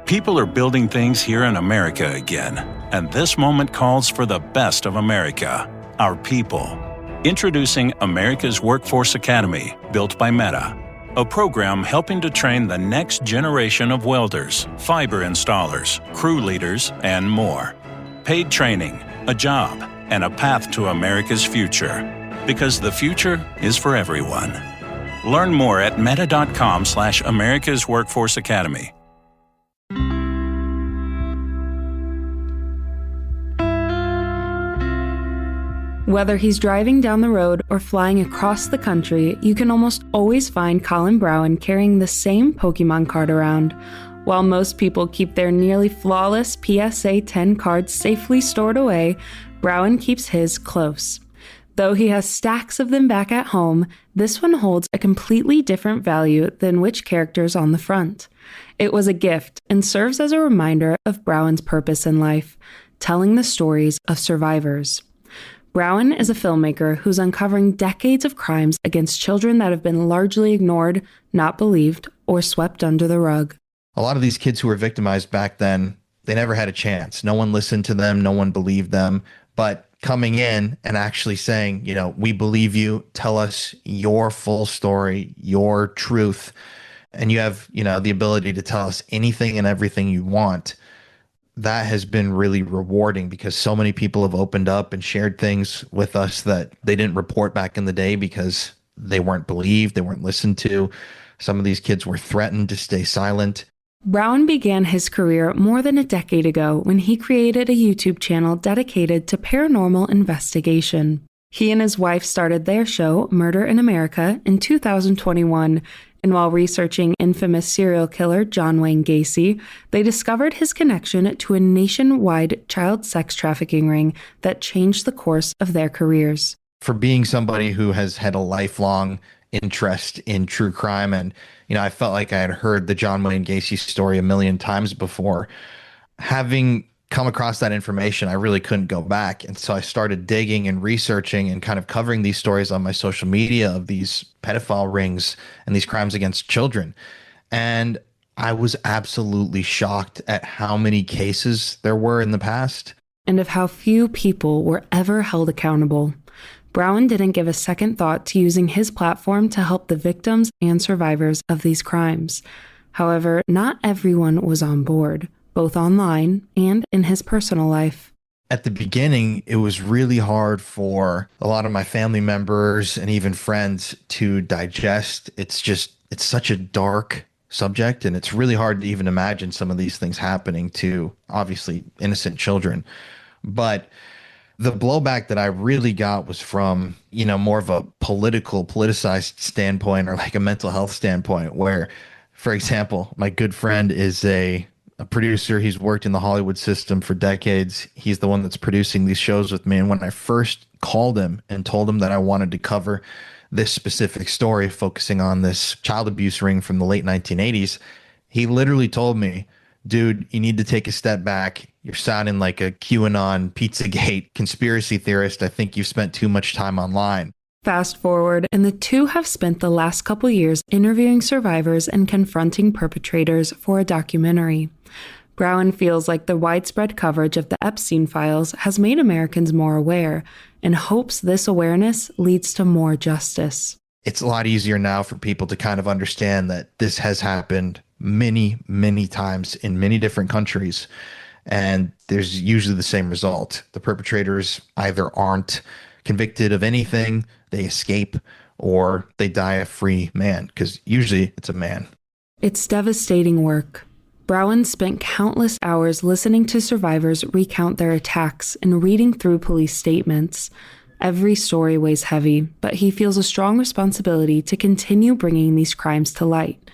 People are building things here in America again, and this moment calls for the best of America, our people. Introducing America's Workforce Academy, built by Meta, a program helping to train the next generation of welders, fiber installers, crew leaders, and more. Paid training, a job, and a path to America's future. Because the future is for everyone. Learn more at meta.com/America's Workforce Academy. Whether he's driving down the road or flying across the country, you can almost always find Colin Browen carrying the same Pokemon card around. While most people keep their nearly flawless PSA 10 cards safely stored away, Browen keeps his close. Though he has stacks of them back at home, this one holds a completely different value than which characters on the front. It was a gift and serves as a reminder of Browen's purpose in life, telling the stories of survivors. Browen is a filmmaker who's uncovering decades of crimes against children that have been largely ignored, not believed, or swept under the rug. A lot of these kids who were victimized back then, they never had a chance. No one listened to them. No one believed them. But coming in and actually saying, you know, we believe you, tell us your full story, your truth, and you have, you know, the ability to tell us anything and everything you want. That has been really rewarding because so many people have opened up and shared things with us that they didn't report back in the day because they weren't believed, they weren't listened to. Some of these kids were threatened to stay silent. Browen began his career more than a decade ago when he created a YouTube channel dedicated to paranormal investigation. He and his wife started their show, Murder in America, in 2021, and while researching infamous serial killer John Wayne Gacy, they discovered his connection to a nationwide child sex trafficking ring that changed the course of their careers. For being somebody who has had a lifelong interest in true crime, and I felt like I had heard the John Wayne Gacy story a million times before, having come across that information, I really couldn't go back. And so I started digging and researching and kind of covering these stories on my social media of these pedophile rings and these crimes against children. And I was absolutely shocked at how many cases there were in the past. And of how few people were ever held accountable. Browen didn't give a second thought to using his platform to help the victims and survivors of these crimes. However, not everyone was on board, both online and in his personal life. At the beginning, it was really hard for a lot of my family members and even friends to digest. It's such a dark subject, and it's really hard to even imagine some of these things happening to, obviously, innocent children. But the blowback that I really got was from, more of a politicized standpoint, or like a mental health standpoint, where, for example, my good friend is a producer. He's worked in the Hollywood system for decades. He's the one that's producing these shows with me. And when I first called him and told him that I wanted to cover this specific story focusing on this child abuse ring from the late 1980s, he literally told me, dude, you need to take a step back. You're sounding like a QAnon, Pizzagate conspiracy theorist. I think you've spent too much time online. Fast forward, and the two have spent the last couple years interviewing survivors and confronting perpetrators for a documentary. Browen feels like the widespread coverage of the Epstein files has made Americans more aware, and hopes this awareness leads to more justice. It's a lot easier now for people to kind of understand that this has happened many, many times in many different countries, and there's usually the same result. The perpetrators either aren't convicted of anything, they escape, or they die a free man, because usually it's a man. It's devastating work. Browen spent countless hours listening to survivors recount their attacks and reading through police statements. Every story weighs heavy, but he feels a strong responsibility to continue bringing these crimes to light.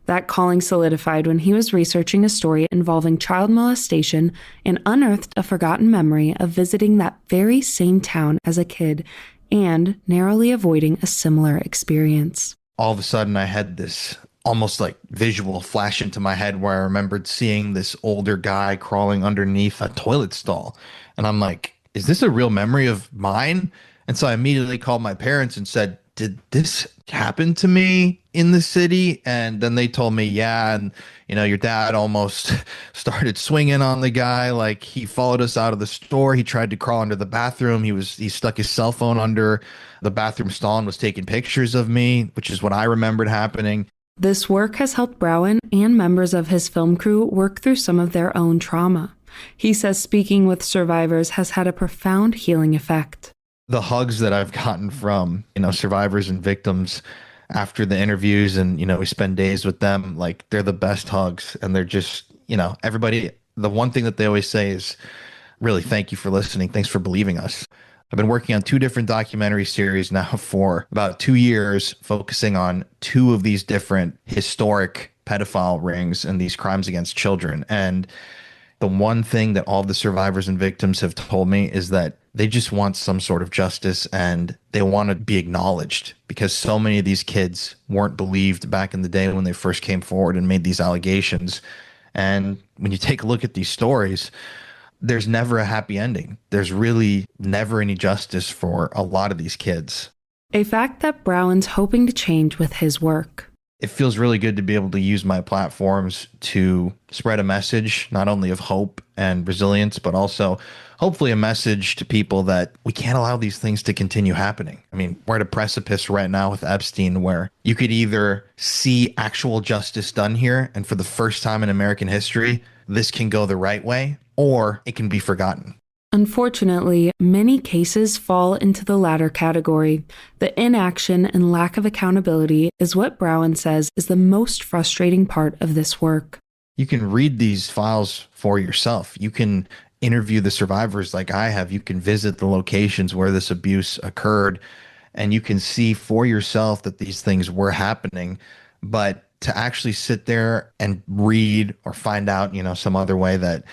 That calling solidified when he was researching a story involving child molestation and unearthed a forgotten memory of visiting that very same town as a kid and narrowly avoiding a similar experience. All of a sudden, I had this almost like visual flash into my head where I remembered seeing this older guy crawling underneath a toilet stall. And I'm like, is this a real memory of mine? And so I immediately called my parents and said, did this happen to me in the city? And then they told me, yeah. And, your dad almost started swinging on the guy. Like, he followed us out of the store. He tried to crawl under the bathroom. He stuck his cell phone under the bathroom stall and was taking pictures of me, which is what I remembered happening. This work has helped Browen and members of his film crew work through some of their own trauma. He says speaking with survivors has had a profound healing effect. The hugs that I've gotten from, survivors and victims after the interviews, and, we spend days with them, like, they're the best hugs. And they're just, everybody, the one thing that they always say is, really, thank you for listening. Thanks for believing us. I've been working on 2 different documentary series now for about 2 years, focusing on 2 of these different historic pedophile rings and these crimes against children. And the one thing that all the survivors and victims have told me is that they just want some sort of justice, and they want to be acknowledged, because so many of these kids weren't believed back in the day when they first came forward and made these allegations. And when you take a look at these stories, there's never a happy ending. There's really never any justice for a lot of these kids. A fact that Browen's hoping to change with his work. It feels really good to be able to use my platforms to spread a message, not only of hope and resilience, but also hopefully a message to people that we can't allow these things to continue happening. I mean, we're at a precipice right now with Epstein where you could either see actual justice done here, and for the first time in American history, this can go the right way, or it can be forgotten. Unfortunately, many cases fall into the latter category. The inaction and lack of accountability is what Browen says is the most frustrating part of this work. You can read these files for yourself. You can interview the survivors like I have. You can visit the locations where this abuse occurred, and you can see for yourself that these things were happening. But to actually sit there and read or find out, some other way that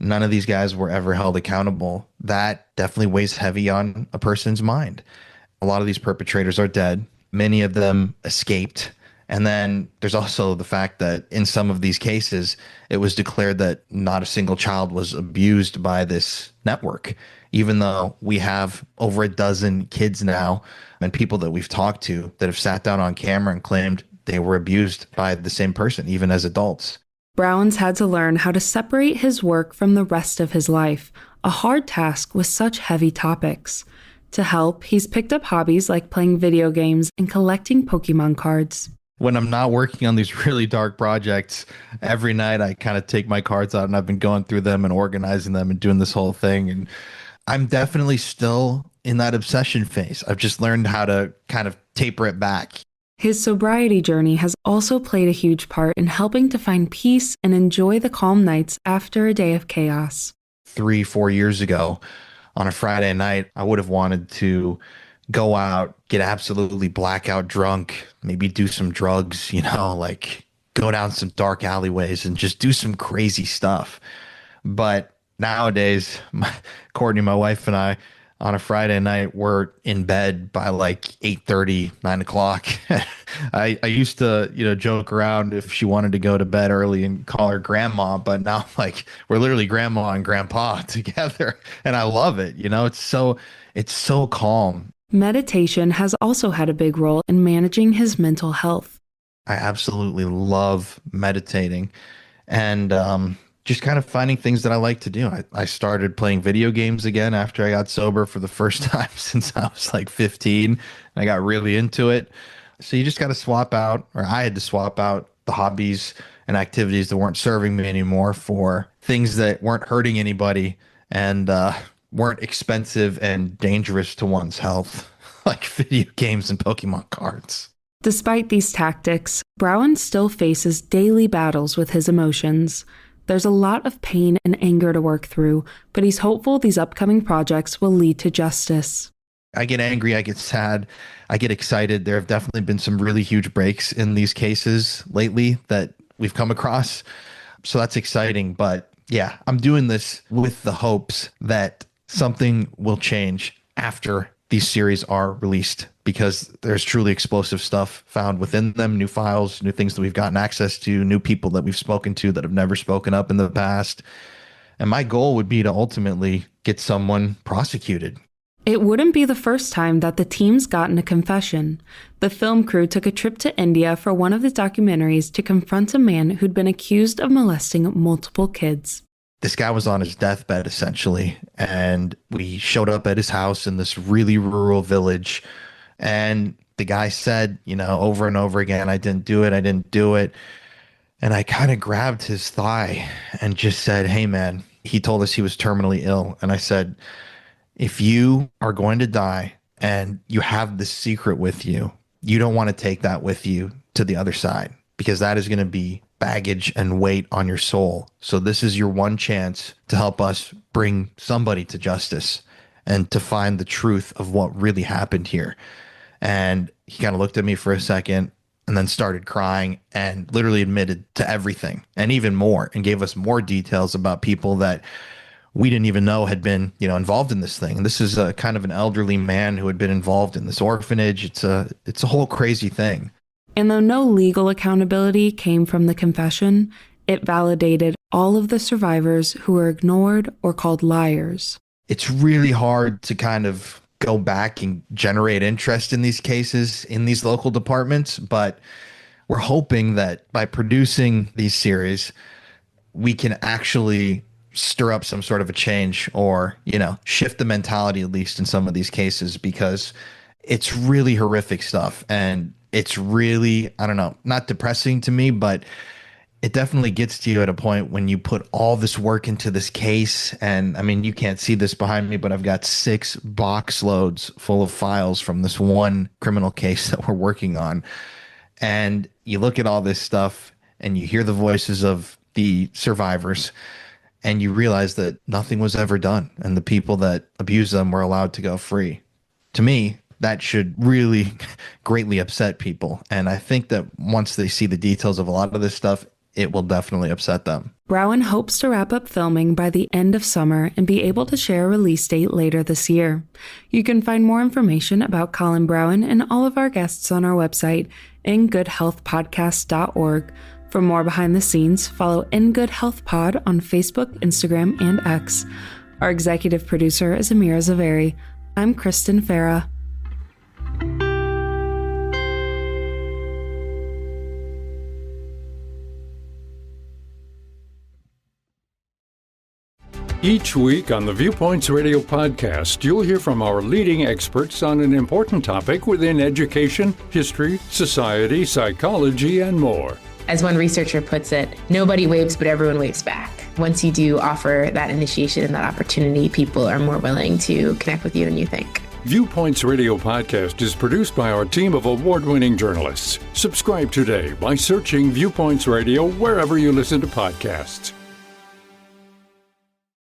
none of these guys were ever held accountable, that definitely weighs heavy on a person's mind. A lot of these perpetrators are dead. Many of them escaped. And then there's also the fact that in some of these cases, it was declared that not a single child was abused by this network, even though we have over a dozen kids now and people that we've talked to that have sat down on camera and claimed they were abused by the same person, even as adults. Browen's had to learn how to separate his work from the rest of his life, a hard task with such heavy topics. To help, he's picked up hobbies like playing video games and collecting Pokemon cards. When I'm not working on these really dark projects, every night I kind of take my cards out, and I've been going through them and organizing them and doing this whole thing. And I'm definitely still in that obsession phase. I've just learned how to kind of taper it back. His sobriety journey has also played a huge part in helping to find peace and enjoy the calm nights after a day of chaos. 3-4 years ago, on a Friday night, I would have wanted to go out, get absolutely blackout drunk, maybe do some drugs, like go down some dark alleyways and just do some crazy stuff. But nowadays, Courtney, my wife, and I, on a Friday night, we're in bed by like 8:30, 9 o'clock. I used to, joke around if she wanted to go to bed early and call her grandma, but now like we're literally grandma and grandpa together, and I love it. It's so calm. Meditation has also had a big role in managing his mental health. I absolutely love meditating, and just kind of finding things that I like to do. I started playing video games again after I got sober for the first time since I was like 15. I got really into it. So you just got to swap out, or I had to swap out the hobbies and activities that weren't serving me anymore for things that weren't hurting anybody and weren't expensive and dangerous to one's health, like video games and Pokemon cards. Despite these tactics, Browen still faces daily battles with his emotions. There's a lot of pain and anger to work through, but he's hopeful these upcoming projects will lead to justice. I get angry, I get sad, I get excited. There have definitely been some really huge breaks in these cases lately that we've come across. So that's exciting. But yeah, I'm doing this with the hopes that something will change after these series are released, because there's truly explosive stuff found within them, new files, new things that we've gotten access to, new people that we've spoken to that have never spoken up in the past. And my goal would be to ultimately get someone prosecuted. It wouldn't be the first time that the team's gotten a confession. The film crew took a trip to India for one of the documentaries to confront a man who'd been accused of molesting multiple kids. This guy was on his deathbed, essentially, and we showed up at his house in this really rural village, and the guy said, over and over again, I didn't do it. And I kind of grabbed his thigh and just said, hey, man, he told us he was terminally ill. And I said, if you are going to die and you have this secret with you, you don't want to take that with you to the other side, because that is going to be baggage and weight on your soul. So this is your one chance to help us bring somebody to justice and to find the truth of what really happened here. And he kind of looked at me for a second and then started crying and literally admitted to everything and even more, and gave us more details about people that we didn't even know had been, involved in this thing. And this is a kind of an elderly man who had been involved in this orphanage. It's a whole crazy thing. And though no legal accountability came from the confession, it validated all of the survivors who were ignored or called liars. It's really hard to kind of go back and generate interest in these cases in these local departments, but we're hoping that by producing these series, we can actually stir up some sort of a change, or, shift the mentality, at least in some of these cases, because it's really horrific stuff. And it's really, I don't know, not depressing to me, but it definitely gets to you at a point when you put all this work into this case. And I mean, you can't see this behind me, but I've got 6 box loads full of files from this one criminal case that we're working on. And you look at all this stuff and you hear the voices of the survivors, and you realize that nothing was ever done, and the people that abused them were allowed to go free. To me, that should really greatly upset people. And I think that once they see the details of a lot of this stuff, it will definitely upset them. Browen hopes to wrap up filming by the end of summer and be able to share a release date later this year. You can find more information about Colin Browen and all of our guests on our website, ingoodhealthpodcast.org. For more behind the scenes, follow In Good Health Pod on Facebook, Instagram, and X. Our executive producer is Amira Zaveri. I'm Kristen Farrah. Each week on the Viewpoints Radio podcast, you'll hear from our leading experts on an important topic within education, history, society, psychology, and more. As one researcher puts it, nobody waves, but everyone waves back. Once you do offer that initiation and that opportunity, people are more willing to connect with you than you think. Viewpoints Radio podcast is produced by our team of award-winning journalists. Subscribe today by searching Viewpoints Radio wherever you listen to podcasts.